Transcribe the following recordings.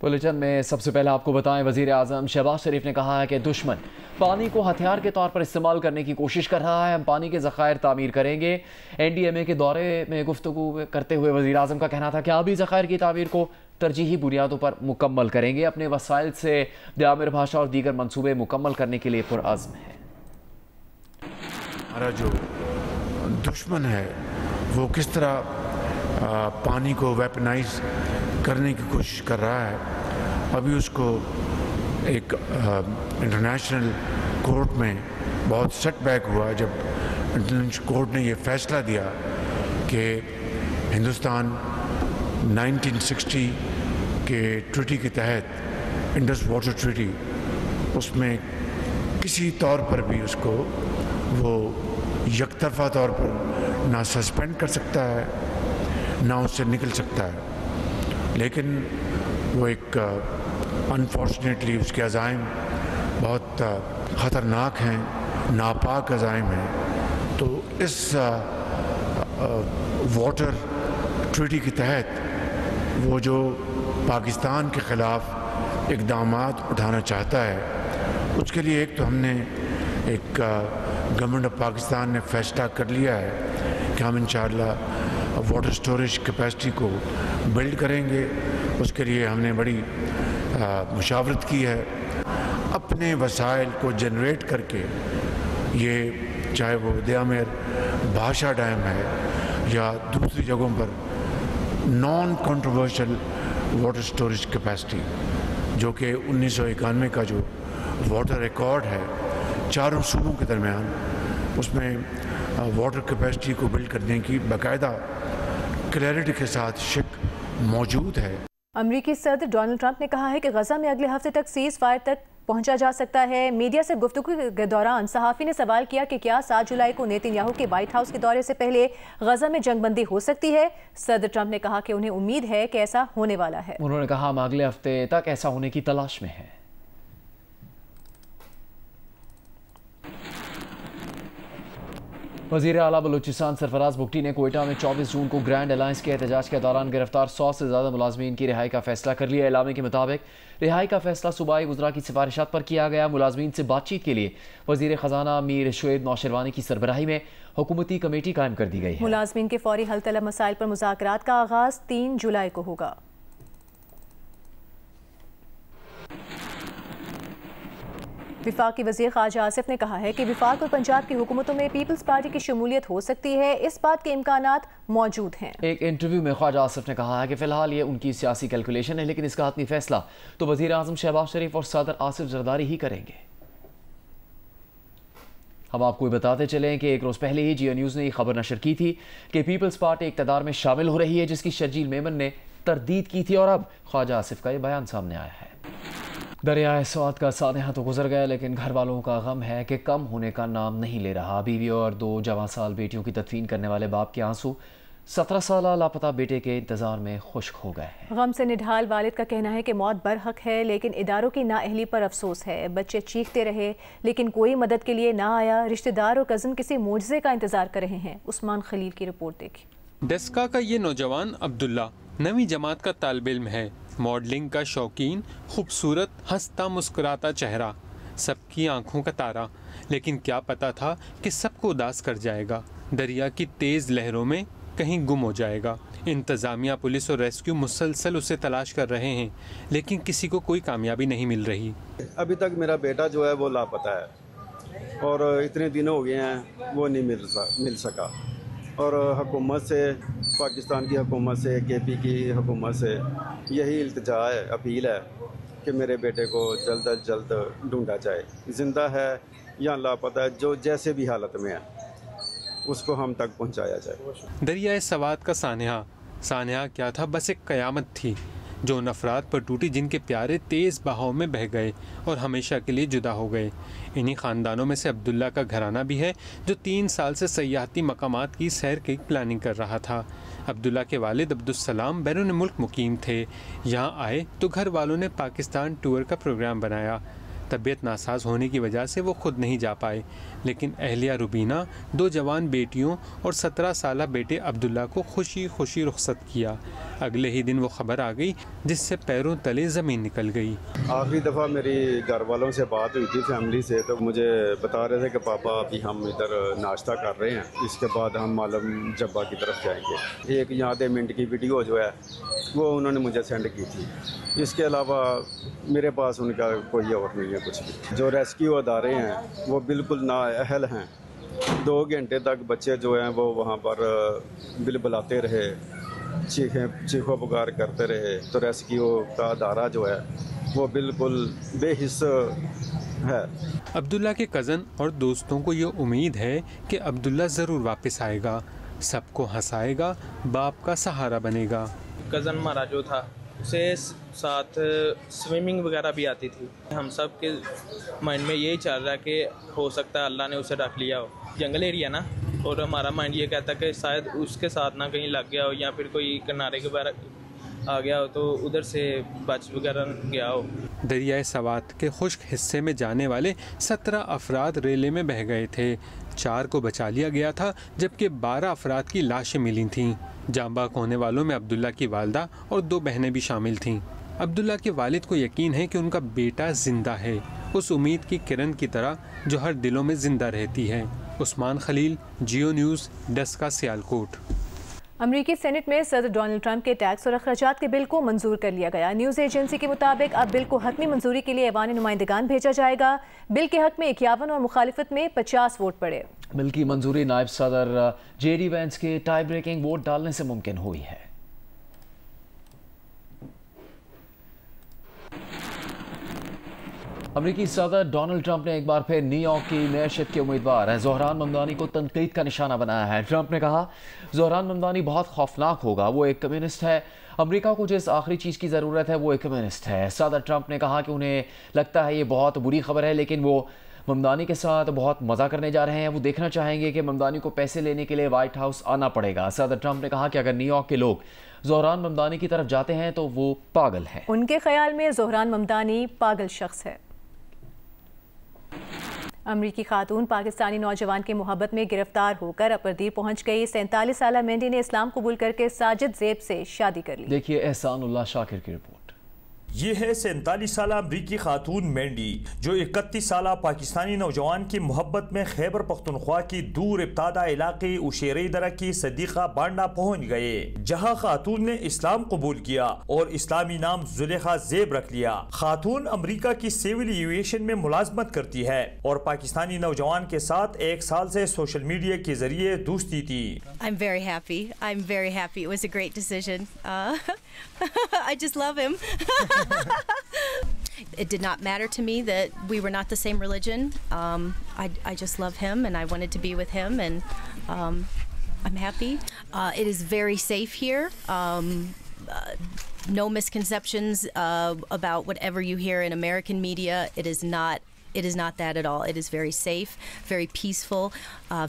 Bulletin میں سب سے پہلے آپ کو بتائیں، وزیر اعظم شہباز شریف نے کہا ہے کہ دشمن پانی کو ہتھیار کے طور پر استعمال کرنے کی کوشش کر رہا ہے، ہم پانی کے ذخائر تعمیر کریں گے۔ این ڈی ایم اے کے دورے میں گفتگو کرتے ہوئے وزیر اعظم کا کہنا تھا کہ آبی ذخائر کی تعمیر کو ترجیحی بنیادوں پر مکمل کریں گے، اپنے وسائل سے دیامر بھاشا اور دیگر منصوبے مکمل کرنے کے لیے پرعزم ہے۔ ہمارا جو دشمن ہے وہ کس طرح پانی کو ویپنائز کرنے کی کوشش کر رہا ہے، ابھی اس کو ایک انٹرنیشنل کورٹ میں بہت سیٹ بیک ہوا جب انٹرنیشنل کورٹ نے یہ فیصلہ دیا کہ ہندوستان 1960 کے ٹریٹی کے تحت انڈس واٹر ٹریٹی، اس میں کسی طور پر بھی اس کو وہ یک طرفہ طور پر نہ سسپینڈ کر سکتا ہے نہ اس سے نکل سکتا ہے، لیکن وہ ایک انفارچونیٹلی اس کے عزائم بہت خطرناک ہیں، ناپاک عزائم ہیں۔ تو اس واٹر ٹریٹی کے تحت وہ جو پاکستان کے خلاف اقدامات اٹھانا چاہتا ہے، اس کے لیے ایک تو ہم نے ایک گورنمنٹ آف پاکستان نے فیصلہ کر لیا ہے کہ ہم انشاءاللہ واٹر سٹوریج کیپیسٹی کو بلڈ کریں گے۔ اس کے لیے ہم نے بڑی مشاورت کی ہے، اپنے وسائل کو جنریٹ کر کے، یہ چاہے وہ دیامر بھاشا ڈیم ہے یا دوسری جگہوں پر non controversial water storage capacity, جو کہ 1991 کا جو واٹر ریکارڈ ہے چاروں صوبوں کے درمیان، اس میں واٹر کیپیسٹی کو بلڈ کرنے کی باقاعدہ کلیئرٹی کے ساتھ شک موجود ہے۔ امریکی صدر ڈونلڈ ٹرمپ نے کہا ہے کہ غزہ میں اگلے ہفتے تک سیز فائر تک پہنچا جا سکتا ہے۔ میڈیا سے گفتگو کے دوران صحافی نے سوال کیا کہ کیا 7 جولائی کو نیتن یاہو کے وائٹ ہاؤس کے دورے سے پہلے غزہ میں جنگ بندی ہو سکتی ہے۔ صدر ٹرمپ نے کہا کہ انہیں امید ہے کہ ایسا ہونے والا ہے۔ انہوں نے کہا ہم اگلے ہفتے تک ایسا ہونے کی تلاش میں ہیں۔ وزیر اعلیٰ بلوچستان سرفراز بگٹی نے کوئٹہ میں 24 جون کو گرینڈ الائنس کے احتجاج کے دوران گرفتار 100 سے زیادہ ملازمین کی رہائی کا فیصلہ کر لیا۔ اعلامیے کے مطابق رہائی کا فیصلہ صوبائی وزراء کی سفارشات پر کیا گیا۔ ملازمین سے بات چیت کے لیے وزیر خزانہ میر شعیب نوشروانی کی سربراہی میں حکومتی کمیٹی قائم کر دی گئی ہے۔ ملازمین کے فوری حل طلب مسائل پر مذاکرات کا آغاز 3 جولائی کو ہوگا۔ وفاقی وزیر خارجہ آصف نے کہا ہے کہ وفاق اور پنجاب کی حکومتوں میں پیپلز پارٹی کی شمولیت ہو سکتی ہے، اس بات کے امکانات موجود ہیں۔ ایک انٹرویو میں خواجہ آصف نے کہا ہے کہ فی الحال یہ ان کی سیاسی کیلکولیشن ہے، لیکن اس کا حتمی فیصلہ تو وزیر اعظم شہباز شریف اور صدر آصف زرداری ہی کریں گے۔ ہم آپ کو بتاتے چلیں کہ ایک روز پہلے ہی جیو نیوز نے یہ خبر نشر کی تھی کہ پیپلز پارٹی اقتدار میں شامل ہو رہی ہے، جس کی شرجیل میمن نے تردید کی تھی، اور اب خواجہ آصف کا یہ بیان سامنے آیا ہے۔ دریائے سوات کا سانحہ تو گزر گیا، لیکن گھر والوں کا غم ہے کہ کم ہونے کا نام نہیں لے رہا۔ بیوی اور 2 جواں سال بیٹیوں کی تدفین کرنے والے باپ کے آنسو 17 سالہ لاپتہ بیٹے کے انتظار میں خشک ہو گئے ہیں۔ غم سے نڈھال والد کا کہنا ہے کہ موت برحق ہے، لیکن اداروں کی نااہلی پر افسوس ہے۔ بچے چیختے رہے لیکن کوئی مدد کے لیے نہ آیا۔ رشتہ دار اور کزن کسی معجزے کا انتظار کر رہے ہیں۔ عثمان خلیل کی رپورٹ دیکھیں۔ ڈسکا کا یہ نوجوان عبداللہ 9ویں جماعت کا طالب علم ہے، ماڈلنگ کا شوقین، خوبصورت ہنستا مسکراتا چہرہ، سب کی آنکھوں کا تارا، لیکن کیا پتا تھا کہ سب کو اداس کر جائے گا، دریا کی تیز لہروں میں کہیں گم ہو جائے گا۔ انتظامیہ، پولیس اور ریسکیو مسلسل اسے تلاش کر رہے ہیں، لیکن کسی کو کوئی کامیابی نہیں مل رہی۔ ابھی تک میرا بیٹا جو ہے وہ لاپتہ ہے اور اتنے دن ہو گئے ہیں وہ نہیں مل سکا، اور حکومت سے، پاکستان کی حکومت سے، کے پی کی حکومت سے یہی التجا ہے، اپیل ہے کہ میرے بیٹے کو جلد از جلد ڈھونڈا جائے، زندہ ہے یا لاپتہ ہے، جو جیسے بھی حالت میں ہے اس کو ہم تک پہنچایا جائے۔ دریائے سوات کا سانحہ کیا تھا؟ بس ایک قیامت تھی جو ان افراد پر ٹوٹی جن کے پیارے تیز بہاؤ میں بہہ گئے اور ہمیشہ کے لیے جدا ہو گئے۔ انہی خاندانوں میں سے عبداللہ کا گھرانہ بھی ہے، جو 3 سال سے سیاحتی مقامات کی سیر کی پلاننگ کر رہا تھا۔ عبداللہ کے والد عبدالسلام بیرون ملک مقیم تھے، یہاں آئے تو گھر والوں نے پاکستان ٹور کا پروگرام بنایا۔ طبیعت ناساز ہونے کی وجہ سے وہ خود نہیں جا پائے، لیکن اہلیہ روبینہ 2 جوان بیٹیوں اور 17 سالہ بیٹے عبداللہ کو خوشی خوشی رخصت کیا۔ اگلے ہی دن وہ خبر آ گئی جس سے پیروں تلے زمین نکل گئی۔ آخری دفعہ میری گھر والوں سے بات ہوئی تھی فیملی سے، تو مجھے بتا رہے تھے کہ پاپا ابھی ہم ادھر ناشتہ کر رہے ہیں، اس کے بعد ہم معلوم جبہ کی طرف جائیں گے۔ ایک یاد منٹ کی ویڈیو جو ہے وہ انہوں نے مجھے سینڈ کی تھی، اس کے علاوہ میرے پاس ان کا کوئی اور نہیں ہے کچھ بھی۔ جو ریسکیو ادارے ہیں وہ بالکل نااہل ہیں، 2 گھنٹے تک بچے جو ہیں وہ وہاں پر بلبلاتے رہے، چیخو پکار کرتے رہے، تو ریسکیو کا ادارہ جو ہے وہ بالکل بے حس ہے۔ عبداللہ کے کزن اور دوستوں کو یہ امید ہے کہ عبداللہ ضرور واپس آئے گا، سب کو ہنسائے گا، باپ کا سہارا بنے گا۔ کزن ہمارا جو تھا اسے ساتھ سوئمنگ وغیرہ بھی آتی تھی، ہم سب کے مائنڈ میں یہی چل رہا ہے کہ ہو سکتا ہے اللہ نے اسے رکھ لیا ہو، جنگل ایریا نا، اور ہمارا مائنڈ یہ کہتا ہے کہ شاید اس کے ساتھ نہ کہیں لگ گیا ہو یا پھر کوئی کنارے کے بارے آ گیا ہو تو ادھر سے بچ وغیرہ گیا ہو۔ دریائے سوات کے خشک حصے میں جانے والے 17 افراد ریلے میں بہہ گئے تھے، 4 کو بچا لیا گیا تھا جبکہ 12 افراد کی لاشیں ملی تھیں۔ جاں بحق ہونے والوں میں عبداللہ کی والدہ اور 2 بہنیں بھی شامل تھیں۔ عبداللہ کے والد کو یقین ہے کہ ان کا بیٹا زندہ ہے، اس امید کی کرن کی طرح جو ہر دلوں میں زندہ رہتی ہے۔ عثمان خلیل، جیو نیوز، ڈسکا، سیالکوٹ۔ امریکی سینٹ میں صدر ڈونلڈ ٹرمپ کے ٹیکس اور اخراجات کے بل کو منظور کر لیا گیا۔ نیوز ایجنسی کے مطابق اب بل کو حتمی منظوری کے لیے ایوان نمائندگان بھیجا جائے گا۔ بل کے حق میں 51 اور مخالفت میں 50 ووٹ پڑے۔ بل کی منظوری نائب صدر جے ڈی وینس کے ٹائی بریکنگ ووٹ ڈالنے سے ممکن ہوئی ہے۔ امریکی صدر ڈونلڈ ٹرمپ نے ایک بار پھر نیو یارک کی میئرشپ کے امیدوار زہران ممدانی کو تنقید کا نشانہ بنایا ہے۔ ٹرمپ نے کہا زہران ممدانی بہت خوفناک ہوگا، وہ ایک کمیونسٹ ہے، امریکہ کو جس آخری چیز کی ضرورت ہے وہ ایک کمیونسٹ ہے۔ صدر ٹرمپ نے کہا کہ انہیں لگتا ہے یہ بہت بری خبر ہے، لیکن وہ ممدانی کے ساتھ بہت مزہ کرنے جا رہے ہیں، وہ دیکھنا چاہیں گے کہ ممدانی کو پیسے لینے کے لیے وائٹ ہاؤس آنا پڑے گا۔ صدر ٹرمپ نے کہا کہ اگر نیو یارک کے لوگ زہران ممدانی کی طرف جاتے ہیں تو وہ پاگل ہیں۔ ان کے خیال میں زہران ممدانی پاگل شخص ہے۔ امریکی خاتون پاکستانی نوجوان کے محبت میں گرفتار ہو کر اپردیر پہنچ گئی۔ 47 سالہ مینڈی نے اسلام قبول کر کے ساجد زیب سے شادی کر لی۔ دیکھیے احسان اللہ شاکر کی رپورٹ۔ یہ ہے 47 سالہ امریکی خاتون مینڈی جو 31 سالہ پاکستانی نوجوان کی محبت میں خیبر پختونخوا کی دور ابتدا علاقے اوشیرے درہ کی صدیقہ بانڈا پہنچ گئے، جہاں خاتون نے اسلام قبول کیا اور اسلامی نام زلیخا زیب رکھ لیا۔ خاتون امریکہ کی سیول ایویشن میں ملازمت کرتی ہے اور پاکستانی نوجوان کے ساتھ 1 سال سے سوشل میڈیا کے ذریعے دوستی تھی۔ I'm very happy. It was a great decision. I just love him. It did not matter to me that we were not the same religion. I just love him and I wanted to be with him, and I'm happy. It is very safe here. No misconceptions about whatever you hear in American media. It is not that at all. It is very safe, very peaceful,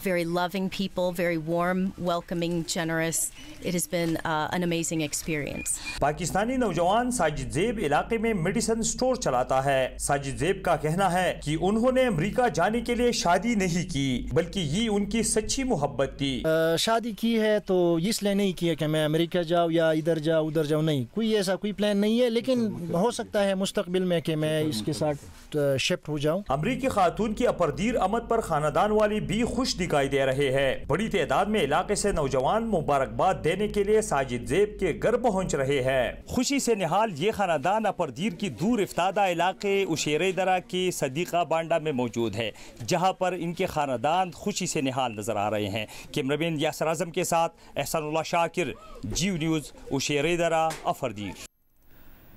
very loving people, very warm, welcoming, generous. It has been an amazing experience. Pakistani نوجوان ساجد زیب علاقے میں medicine store چلاتا ہے۔ ساجد زیب کا کہنا ہے کہ انہوں نے امریکہ جانے کے لیے شادی نہیں کی، بلکہ یہ ان کی سچی محبت تھی۔ شادی کی ہے تو اس لیے نہیں کیا کہ میں امریکہ جاؤں یا ادھر جاؤں ادھر جاؤں، نہیں، کوئی ایسا کوئی پلان نہیں ہے، لیکن ہو سکتا ہے مستقبل میں کہ میں اس کے ساتھ شفٹ ہو جاؤں۔ امریکی خاتون کی اپردیر آمد پر خاندان والی بھی خوش دکھائی دے رہے ہیں۔ بڑی تعداد میں علاقے سے نوجوان مبارکباد دینے کے لیے ساجد زیب کے گھر پہنچ رہے ہیں۔ خوشی سے نہال یہ خاندان اپردیر کی دور افتادہ علاقے اوشیرے درہ کی صدیقہ بانڈا میں موجود ہے، جہاں پر ان کے خاندان خوشی سے نہال نظر آ رہے ہیں۔ کیمرامین یاسر اعظم کے ساتھ Ehsan Ullah Shakir, Geo news, Oshiray Dara, Upper Dir.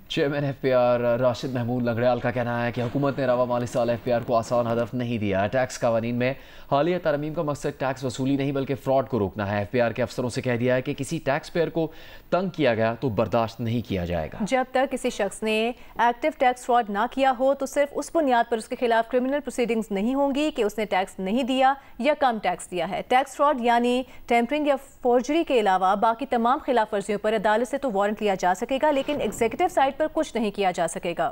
Chairman F B R Rashid Mahmood Langrial کا کہنا ہے کہ حکومت نے رواں مالی سال ایف پی آر کو آسان ہدف نہیں دیا۔ ٹیکس قوانین میں حالیہ ترمیم کا مقصد ٹیکس وصولی نہیں بلکہ فراڈ کو روکنا ہے۔ ایف پی آر کے افسروں سے کہہ دیا ہے کہ کسی ٹیکس پیئر کو تنگ کیا گیا تو برداشت نہیں کیا جائے گا۔ جب تک کسی شخص نے ایکٹیو ٹیکس فراڈ نہ کیا ہو تو صرف اس بنیاد پر اس کے خلاف کرمنل پروسیڈنگز نہیں ہوں گی کہ اس نے ٹیکس نہیں دیا یا کم ٹیکس دیا ہے۔ ٹیکس فراڈ یعنی ٹیمپرنگ یا فورجری کے علاوہ باقی تمام خلاف ورزیوں پر عدالت سے تو وارنٹ لیا جا سکے گا، لیکن ایگزیکٹو سائٹ پر کچھ نہیں کیا جا سکے گا۔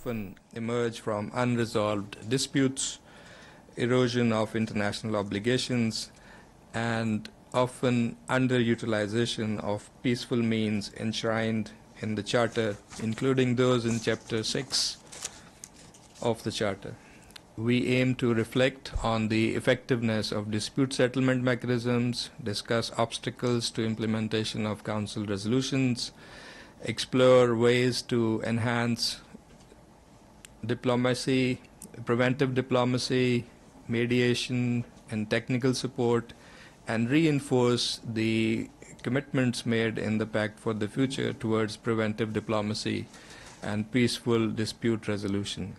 Often emerge from unresolved disputes, erosion of international obligations, and often underutilization of peaceful means enshrined in the Charter, including those in Chapter 6 of the Charter. We aim to reflect on the effectiveness of dispute settlement mechanisms, discuss obstacles to implementation of Council resolutions, explore ways to enhance diplomacy, preventive diplomacy, mediation, and technical support, and reinforce the commitments made in the Pact for the Future towards preventive diplomacy and peaceful dispute resolution.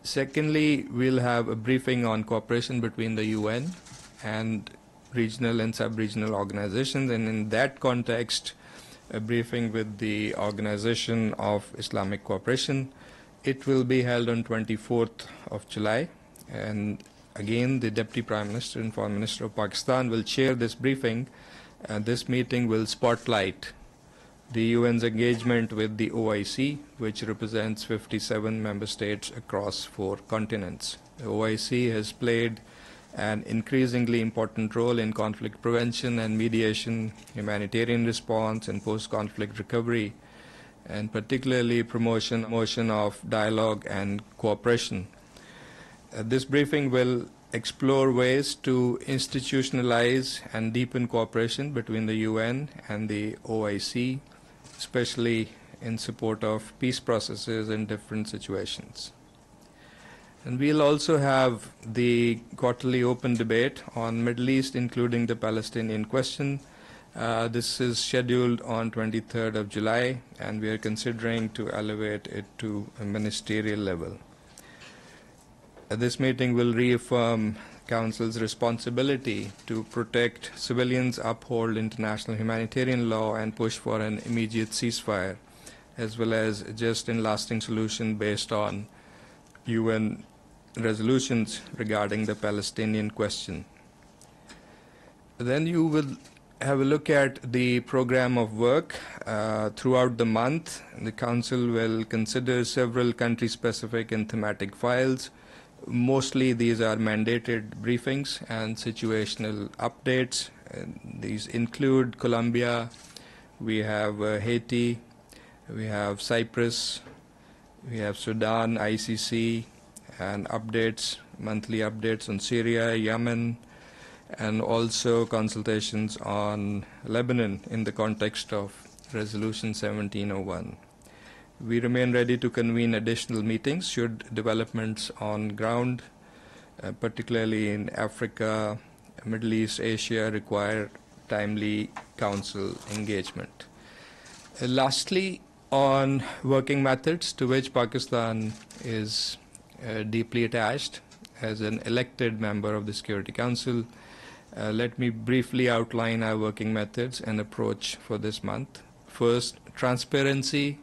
Secondly, we'll have a briefing on cooperation between the UN and regional and sub-regional organizations, and in that context, a briefing with the Organization of Islamic Cooperation. It will be held on 24th of July, and again the Deputy Prime Minister and Foreign Minister of Pakistan will chair this briefing. This meeting will spotlight the UN's engagement with the OIC, which represents 57 member states across 4 continents. The OIC has played an increasingly important role in conflict prevention and mediation, humanitarian response, and post-conflict recovery, and particularly promotion of dialogue and cooperation. This briefing will explore ways to institutionalize and deepen cooperation between the UN and the OIC, especially in support of peace processes in different situations. And we'll also have the quarterly open debate on Middle East, including the Palestinian question. This is scheduled on 23rd of July, and we are considering to elevate it to a ministerial level. This meeting will reaffirm Council's responsibility to protect civilians, uphold international humanitarian law, and push for an immediate ceasefire, as well as a just and lasting solution based on UN resolutions regarding the Palestinian question. Then you will have a look at the program of work throughout the month. The Council will consider several country-specific and thematic files. Mostly these are mandated briefings and situational updates. These include Colombia, we have Haiti, we have Cyprus, we have Sudan, ICC, and updates, monthly updates on Syria, Yemen, and also consultations on Lebanon in the context of Resolution 1701. We remain ready to convene additional meetings should developments on ground, particularly in Africa, Middle East, Asia, require timely Council engagement. Lastly, on working methods to which Pakistan is deeply attached as an elected member of the Security Council, let me briefly outline our working methods and approach for this month. First, transparency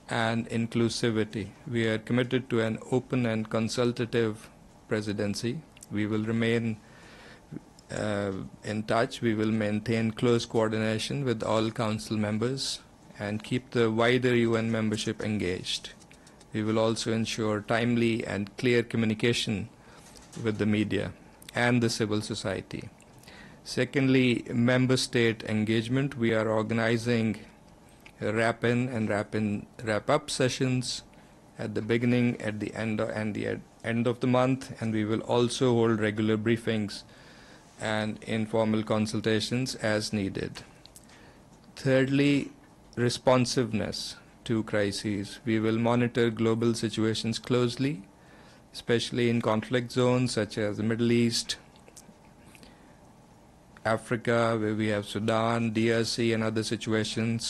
and inclusivity. We are committed to an open and consultative presidency. We will remain in touch. We will maintain close coordination with all Council members and keep the wider UN membership engaged. We will also ensure timely and clear communication with the media and the civil society. Secondly, member state engagement. We are organizing wrap-in and wrap-up sessions at the beginning, at the end, and the end of the month, and we will also hold regular briefings and informal consultations as needed. Thirdly, responsiveness to crises. We will monitor global situations closely, especially in conflict zones such as the Middle East, Africa, where we have Sudan, DRC and other situations,